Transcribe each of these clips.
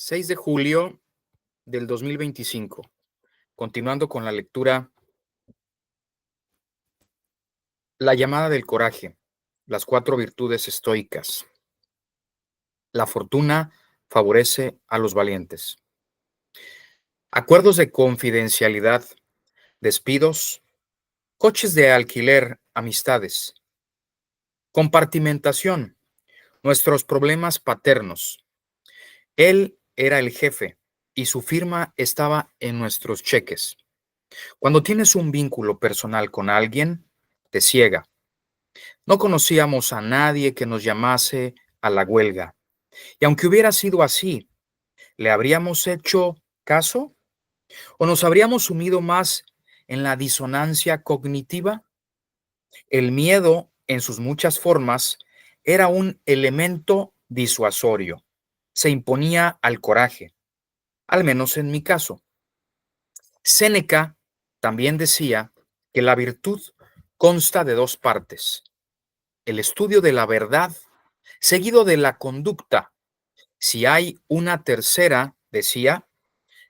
6 de julio del 2025. Continuando con la lectura, La llamada del coraje, las 4 virtudes estoicas. La fortuna favorece a los valientes. Acuerdos de confidencialidad, despidos, coches de alquiler, amistades. Compartimentación, nuestros problemas paternos. Él era el jefe y su firma estaba en nuestros cheques. Cuando tienes un vínculo personal con alguien, te ciega. No conocíamos a nadie que nos llamase a la huelga. Y aunque hubiera sido así, ¿le habríamos hecho caso? ¿O nos habríamos sumido más en la disonancia cognitiva? El miedo, en sus muchas formas, era un elemento disuasorio. Se imponía al coraje, al menos en mi caso. Séneca también decía que la virtud consta de 2 partes: el estudio de la verdad, seguido de la conducta. Si hay una tercera, decía,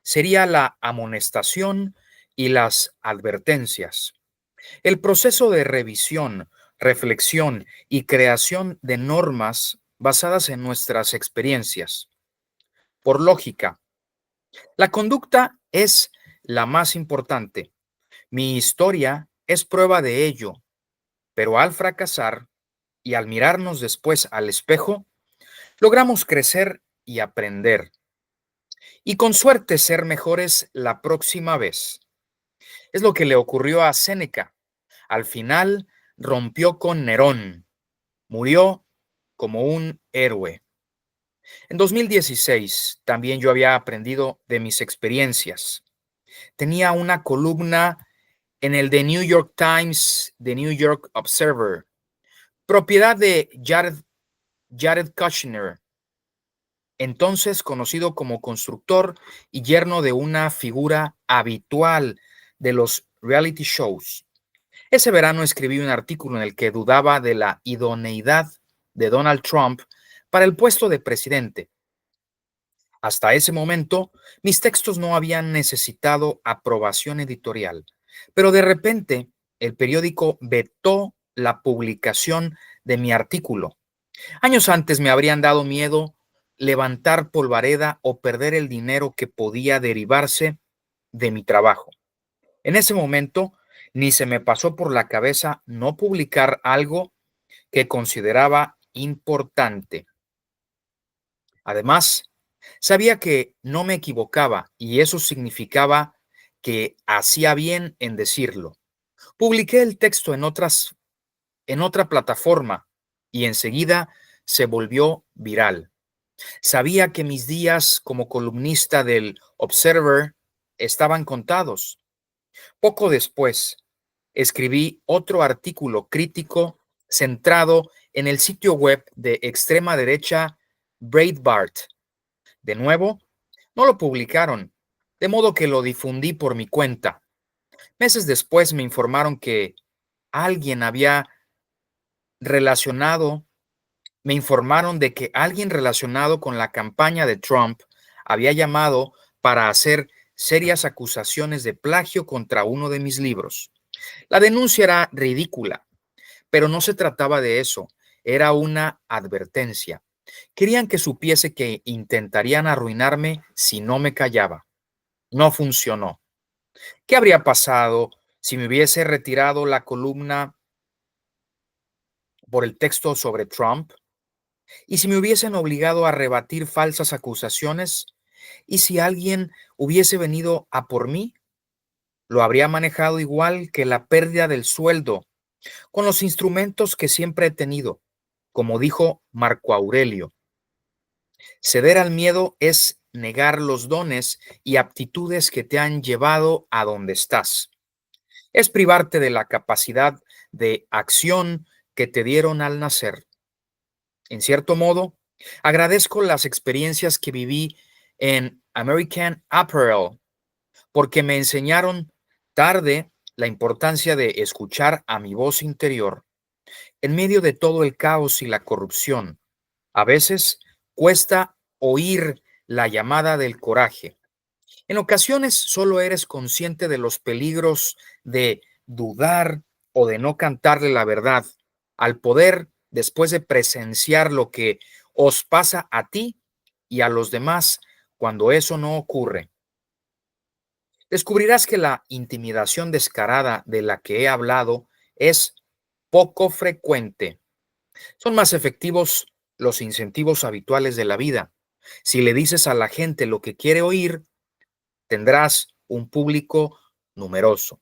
sería la amonestación y las advertencias. El proceso de revisión, reflexión y creación de normas basadas en nuestras experiencias. Por lógica, la conducta es la más importante. Mi historia es prueba de ello, pero al fracasar y al mirarnos después al espejo, logramos crecer y aprender. Y con suerte ser mejores la próxima vez. Es lo que le ocurrió a Séneca. Al final rompió con Nerón. Murió como un héroe. En 2016 también yo había aprendido de mis experiencias. Tenía una columna en el The New York Times, The New York Observer, propiedad de Jared Kushner, entonces conocido como constructor y yerno de una figura habitual de los reality shows. Ese verano escribí un artículo en el que dudaba de la idoneidad de Donald Trump para el puesto de presidente. Hasta ese momento, mis textos no habían necesitado aprobación editorial, pero de repente el periódico vetó la publicación de mi artículo. Años antes me habrían dado miedo levantar polvareda o perder el dinero que podía derivarse de mi trabajo. En ese momento, ni se me pasó por la cabeza no publicar algo que consideraba importante. Además, sabía que no me equivocaba y eso significaba que hacía bien en decirlo. Publiqué el texto en otra plataforma y enseguida se volvió viral. Sabía que mis días como columnista del Observer estaban contados. Poco después, escribí otro artículo crítico centrado en el sitio web de extrema derecha Breitbart. De nuevo, no lo publicaron, de modo que lo difundí por mi cuenta. Meses después me informaron que alguien había relacionado Me informaron de que alguien relacionado con la campaña de Trump había llamado para hacer serias acusaciones de plagio contra uno de mis libros. La denuncia era ridícula, pero no se trataba de eso, era una advertencia. Querían que supiese que intentarían arruinarme si no me callaba. No funcionó. ¿Qué habría pasado si me hubiese retirado la columna por el texto sobre Trump? ¿Y si me hubiesen obligado a rebatir falsas acusaciones? ¿Y si alguien hubiese venido a por mí? Lo habría manejado igual que la pérdida del sueldo, con los instrumentos que siempre he tenido. Como dijo Marco Aurelio, ceder al miedo es negar los dones y aptitudes que te han llevado a donde estás. Es privarte de la capacidad de acción que te dieron al nacer. En cierto modo, agradezco las experiencias que viví en American Apparel porque me enseñaron tarde la importancia de escuchar a mi voz interior en medio de todo el caos y la corrupción. A veces cuesta oír la llamada del coraje. En ocasiones solo eres consciente de los peligros de dudar o de no cantarle la verdad al poder después de presenciar lo que os pasa a ti y a los demás cuando eso no ocurre. Descubrirás que la intimidación descarada de la que he hablado es poco frecuente. Son más efectivos los incentivos habituales de la vida. Si le dices a la gente lo que quiere oír, tendrás un público numeroso.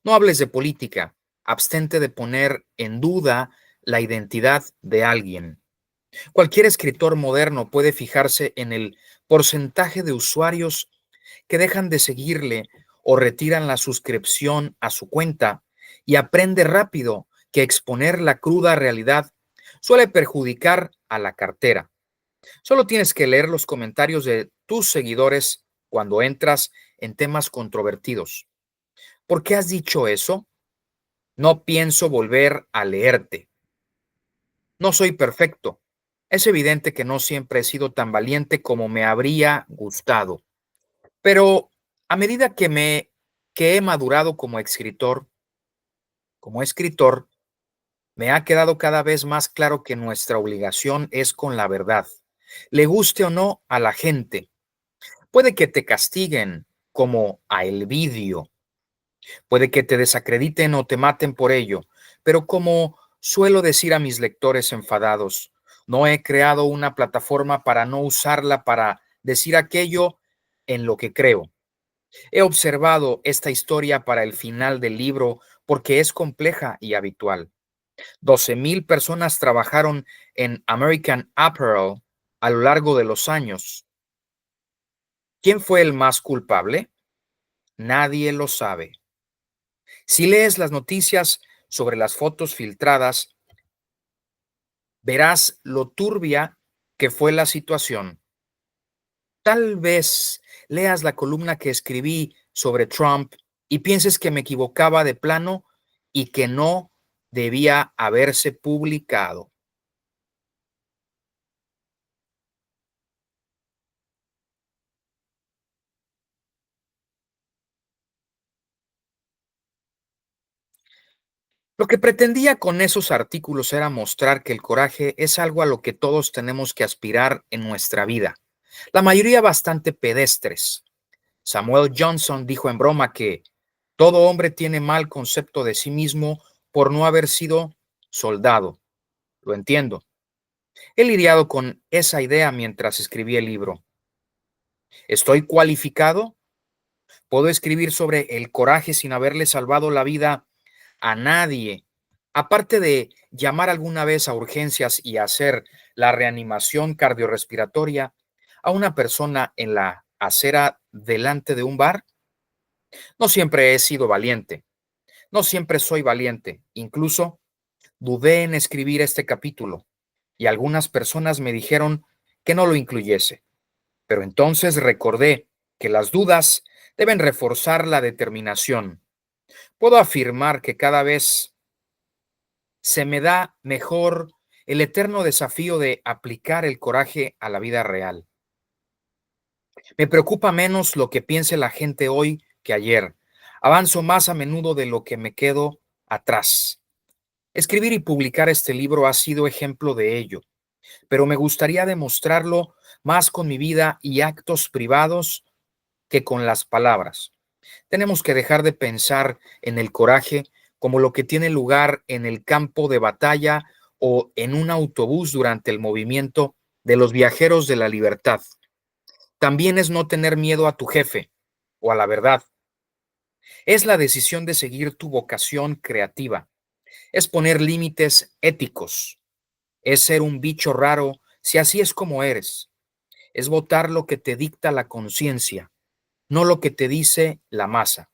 No hables de política, abstente de poner en duda la identidad de alguien. Cualquier escritor moderno puede fijarse en el porcentaje de usuarios que dejan de seguirle o retiran la suscripción a su cuenta y aprende rápido que exponer la cruda realidad suele perjudicar a la cartera. Solo tienes que leer los comentarios de tus seguidores cuando entras en temas controvertidos. ¿Por qué has dicho eso? No pienso volver a leerte. No soy perfecto. Es evidente que no siempre he sido tan valiente como me habría gustado. Pero a medida que he madurado como escritor, me ha quedado cada vez más claro que nuestra obligación es con la verdad, le guste o no a la gente. Puede que te castiguen, como a Elvidio, puede que te desacrediten o te maten por ello, pero como suelo decir a mis lectores enfadados, no he creado una plataforma para no usarla para decir aquello en lo que creo. He observado esta historia para el final del libro porque es compleja y habitual. 12,000 personas trabajaron en American Apparel a lo largo de los años. ¿Quién fue el más culpable? Nadie lo sabe. Si lees las noticias sobre las fotos filtradas, verás lo turbia que fue la situación. Tal vez leas la columna que escribí sobre Trump y pienses que me equivocaba de plano y que no debía haberse publicado. Lo que pretendía con esos artículos era mostrar que el coraje es algo a lo que todos tenemos que aspirar en nuestra vida, la mayoría bastante pedestres. Samuel Johnson dijo en broma que todo hombre tiene mal concepto de sí mismo por no haber sido soldado. Lo entiendo. He lidiado con esa idea mientras escribí el libro. ¿Estoy cualificado? ¿Puedo escribir sobre el coraje sin haberle salvado la vida a nadie? Aparte de llamar alguna vez a urgencias y hacer la reanimación cardiorrespiratoria a una persona en la acera delante de un bar. No siempre he sido valiente, no siempre soy valiente. Incluso dudé en escribir este capítulo y algunas personas me dijeron que no lo incluyese. Pero entonces recordé que las dudas deben reforzar la determinación. Puedo afirmar que cada vez se me da mejor el eterno desafío de aplicar el coraje a la vida real. Me preocupa menos lo que piense la gente hoy que ayer. Avanzo más a menudo de lo que me quedo atrás. Escribir y publicar este libro ha sido ejemplo de ello, pero me gustaría demostrarlo más con mi vida y actos privados que con las palabras. Tenemos que dejar de pensar en el coraje como lo que tiene lugar en el campo de batalla o en un autobús durante el movimiento de los viajeros de la libertad. También es no tener miedo a tu jefe o a la verdad. Es la decisión de seguir tu vocación creativa. Es poner límites éticos. Es ser un bicho raro si así es como eres. Es votar lo que te dicta la conciencia, no lo que te dice la masa,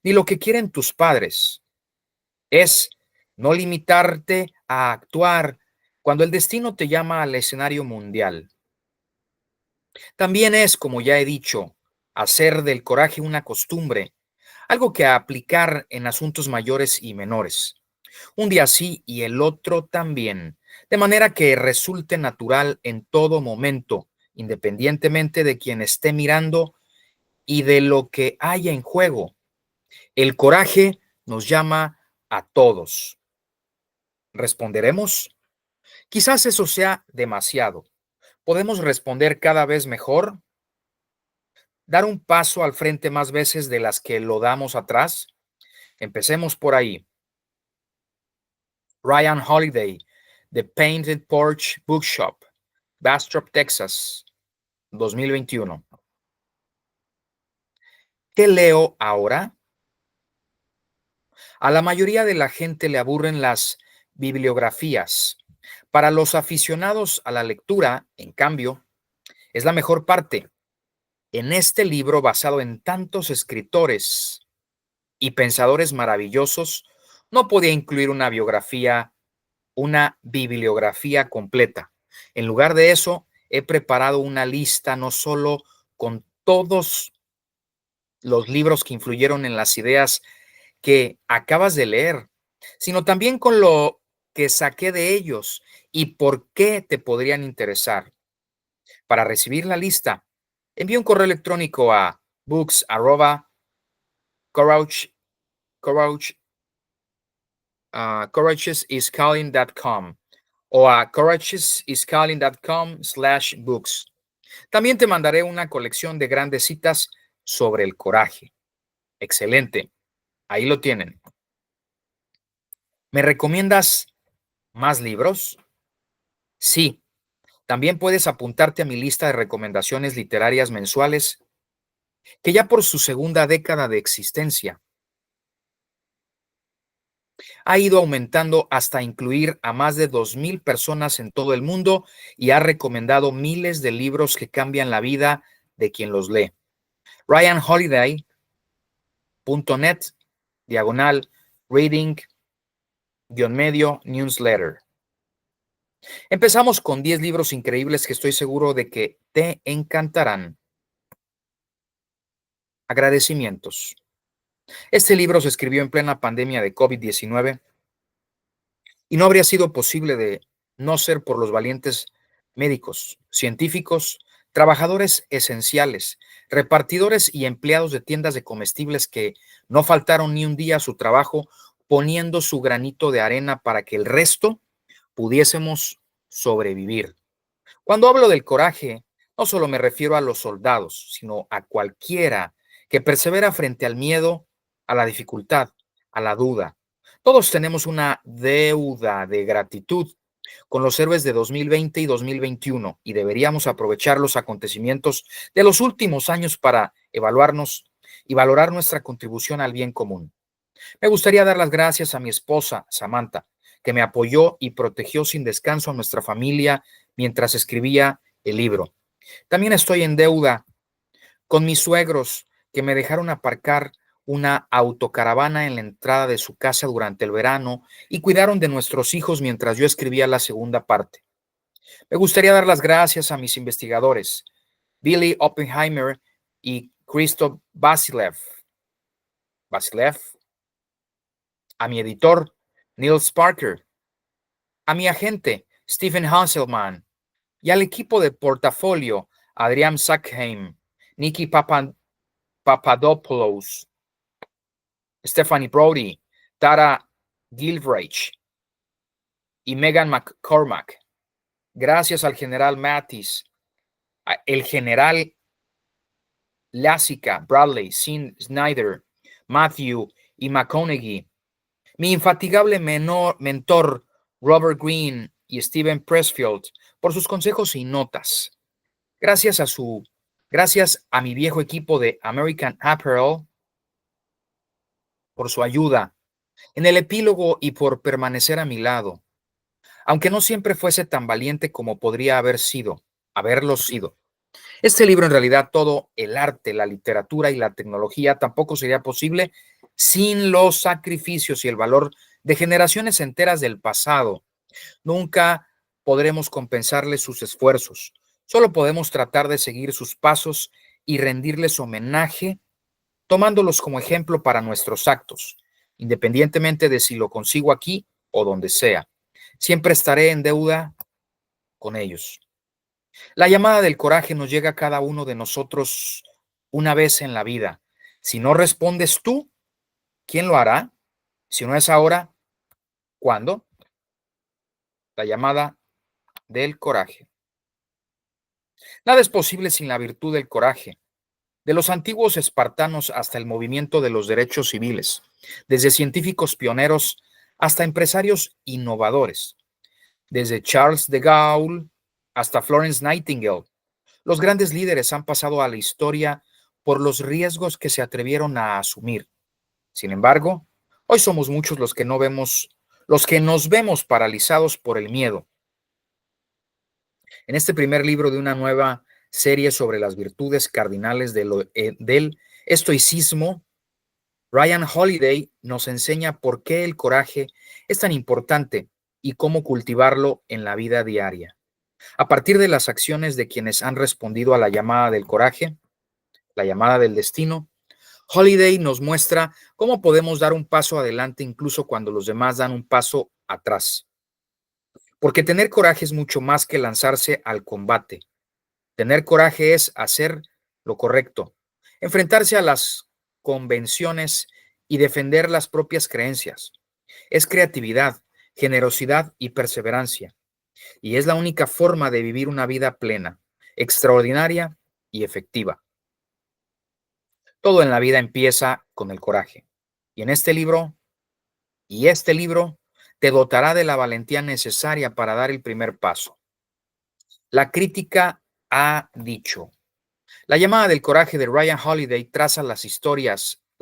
ni lo que quieren tus padres. Es no limitarte a actuar cuando el destino te llama al escenario mundial. También es, como ya he dicho, hacer del coraje una costumbre, algo que aplicar en asuntos mayores y menores. Un día sí y el otro también, de manera que resulte natural en todo momento independientemente de quien esté mirando y de lo que haya en juego. El coraje nos llama a todos. ¿Responderemos? Quizás eso sea demasiado. ¿Podemos responder cada vez mejor? ¿Dar un paso al frente más veces de las que lo damos atrás? Empecemos por ahí. Ryan Holiday, The Painted Porch Bookshop, Bastrop, Texas, 2021. ¿Qué leo ahora? A la mayoría de la gente le aburren las bibliografías. Para los aficionados a la lectura, en cambio, es la mejor parte. En este libro, basado en tantos escritores y pensadores maravillosos, no podía incluir una bibliografía completa. En lugar de eso, he preparado una lista no solo con todos los libros que influyeron en las ideas que acabas de leer, sino también con lo que saqué de ellos y por qué te podrían interesar. Para recibir la lista, envía un correo electrónico a books@courageiscalling.com o a courageiscalling.com/books. También te mandaré una colección de grandes citas sobre el coraje. Excelente. Ahí lo tienen. ¿Me recomiendas más libros? Sí. También puedes apuntarte a mi lista de recomendaciones literarias mensuales, que ya por su segunda década de existencia ha ido aumentando hasta incluir a más de 2,000 personas en todo el mundo y ha recomendado miles de libros que cambian la vida de quien los lee. RyanHoliday.net, /reading-medio newsletter. Empezamos con 10 libros increíbles que estoy seguro de que te encantarán. Agradecimientos. Este libro se escribió en plena pandemia de COVID-19 y no habría sido posible de no ser por los valientes médicos, científicos, trabajadores esenciales, repartidores y empleados de tiendas de comestibles que no faltaron ni un día a su trabajo poniendo su granito de arena para que el resto pudiésemos sobrevivir. Cuando hablo del coraje, no solo me refiero a los soldados, sino a cualquiera que persevera frente al miedo, a la dificultad, a la duda. Todos tenemos una deuda de gratitud con los héroes de 2020 y 2021 y deberíamos aprovechar los acontecimientos de los últimos años para evaluarnos y valorar nuestra contribución al bien común. Me gustaría dar las gracias a mi esposa, Samantha, que me apoyó y protegió sin descanso a nuestra familia mientras escribía el libro. También estoy en deuda con mis suegros, que me dejaron aparcar una autocaravana en la entrada de su casa durante el verano y cuidaron de nuestros hijos mientras yo escribía la segunda parte. Me gustaría dar las gracias a mis investigadores, Billy Oppenheimer y Christoph Vasilev, a mi editor, Niels Parker, a mi agente, Stephen Hanselman, y al equipo de portafolio, Adrián Sackheim, Nikki Papadopoulos, Stephanie Brody, Tara Gilreich y Megan McCormack. Gracias al general Mattis, el general Lassica, Bradley, Snyder, Matthew y McConaughey, mi infatigable mentor Robert Greene y Steven Pressfield por sus consejos y notas. Gracias a mi viejo equipo de American Apparel por su ayuda en el epílogo y por permanecer a mi lado, aunque no siempre fuese tan valiente como podría haberlo sido. Este libro, en realidad, todo el arte, la literatura y la tecnología tampoco sería posible sin los sacrificios y el valor de generaciones enteras del pasado. Nunca podremos compensarle sus esfuerzos. Solo podemos tratar de seguir sus pasos y rendirles homenaje, tomándolos como ejemplo para nuestros actos, independientemente de si lo consigo aquí o donde sea. Siempre estaré en deuda con ellos. La llamada del coraje nos llega a cada uno de nosotros una vez en la vida. Si no respondes tú, ¿quién lo hará? Si no es ahora, ¿cuándo? La llamada del coraje. Nada es posible sin la virtud del coraje. De los antiguos espartanos hasta el movimiento de los derechos civiles, desde científicos pioneros hasta empresarios innovadores, desde Charles de Gaulle hasta Florence Nightingale, los grandes líderes han pasado a la historia por los riesgos que se atrevieron a asumir. Sin embargo, hoy somos muchos los que nos vemos paralizados por el miedo. En este primer libro de una nueva serie sobre las virtudes cardinales del estoicismo, Ryan Holiday nos enseña por qué el coraje es tan importante y cómo cultivarlo en la vida diaria. A partir de las acciones de quienes han respondido a la llamada del coraje, la llamada del destino, Holiday nos muestra cómo podemos dar un paso adelante incluso cuando los demás dan un paso atrás. Porque tener coraje es mucho más que lanzarse al combate. Tener coraje es hacer lo correcto, enfrentarse a las convenciones y defender las propias creencias. Es creatividad, generosidad y perseverancia. Y es la única forma de vivir una vida plena, extraordinaria y efectiva. Todo en la vida empieza con el coraje. Y en este libro te dotará de la valentía necesaria para dar el primer paso. La crítica ha dicho: la llamada del coraje de Ryan Holiday traza la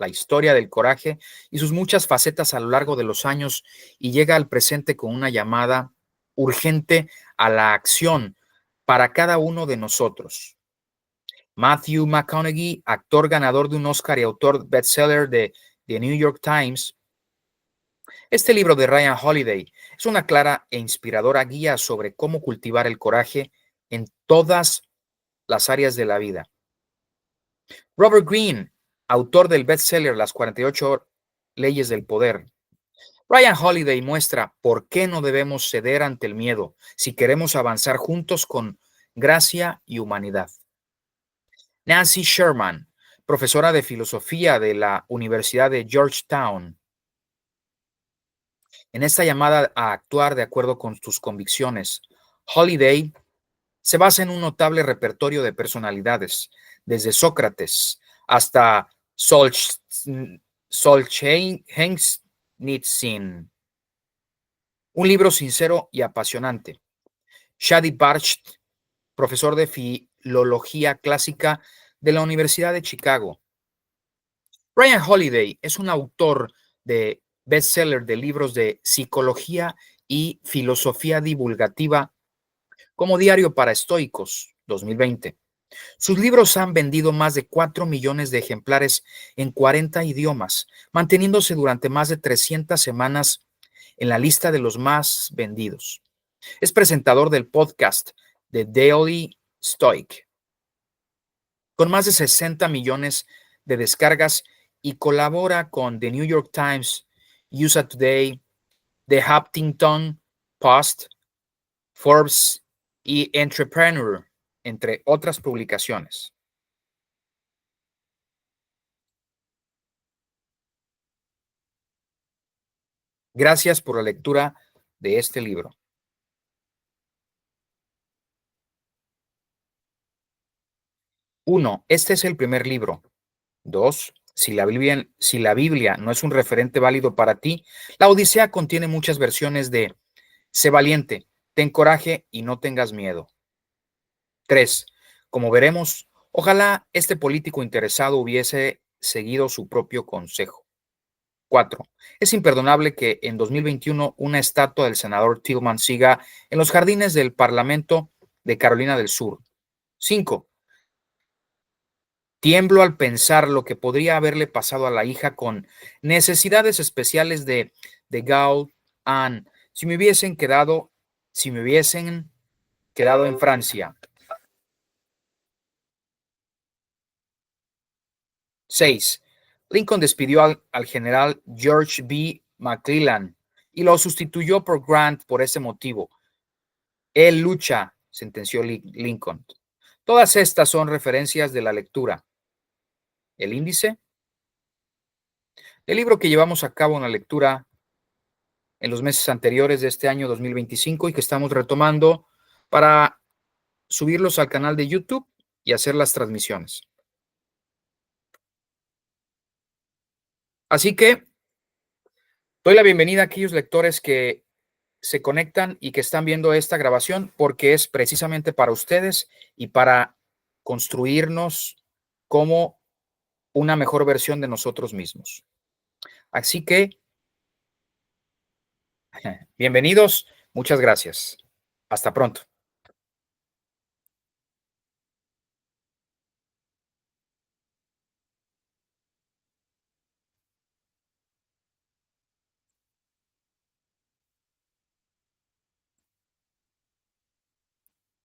historia del coraje y sus muchas facetas a lo largo de los años y llega al presente con una llamada urgente a la acción para cada uno de nosotros. Matthew McConaughey, actor ganador de un Oscar y autor bestseller de The New York Times, este libro de Ryan Holiday es una clara e inspiradora guía sobre cómo cultivar el coraje en todas las áreas de la vida. Robert Greene, autor del bestseller Las 48 leyes del poder. Ryan Holiday muestra por qué no debemos ceder ante el miedo si queremos avanzar juntos con gracia y humanidad. Nancy Sherman, profesora de filosofía de la Universidad de Georgetown. En esta llamada a actuar de acuerdo con tus convicciones, Holiday se basa en un notable repertorio de personalidades, desde Sócrates hasta Solzhenitsyn. Un libro sincero y apasionante. Shadi Barcht, profesor de filología clásica de la Universidad de Chicago. Ryan Holiday es un autor de bestseller de libros de psicología y filosofía divulgativa como Diario para Estoicos, 2020. Sus libros han vendido más de 4 millones de ejemplares en 40 idiomas, manteniéndose durante más de 300 semanas en la lista de los más vendidos. Es presentador del podcast The Daily Stoic, con más de 60 millones de descargas, y colabora con The New York Times, USA Today, The Huffington Post, Forbes y Entrepreneur, entre otras publicaciones. Gracias por la lectura de este libro. 1. Este es el primer libro. 2. Si la Biblia no es un referente válido para ti, la Odisea contiene muchas versiones de Sé valiente, ten coraje y no tengas miedo. 3. Como veremos, ojalá este político interesado hubiese seguido su propio consejo. 4. Es imperdonable que en 2021 una estatua del senador Tillman siga en los jardines del Parlamento de Carolina del Sur. 5. Tiemblo al pensar lo que podría haberle pasado a la hija con necesidades especiales de Gao An si me hubiesen quedado en Francia. 6. Lincoln despidió al general George B. McClellan y lo sustituyó por Grant por ese motivo. Él lucha sentenció Lincoln. Todas estas son referencias de la lectura. El índice, el libro que llevamos a cabo en la lectura en los meses anteriores de este año 2025 y que estamos retomando para subirlos al canal de YouTube y hacer las transmisiones. Así que doy la bienvenida a aquellos lectores que se conectan y que están viendo esta grabación porque es precisamente para ustedes y para construirnos como una mejor versión de nosotros mismos. Así que, bienvenidos, muchas gracias. Hasta pronto.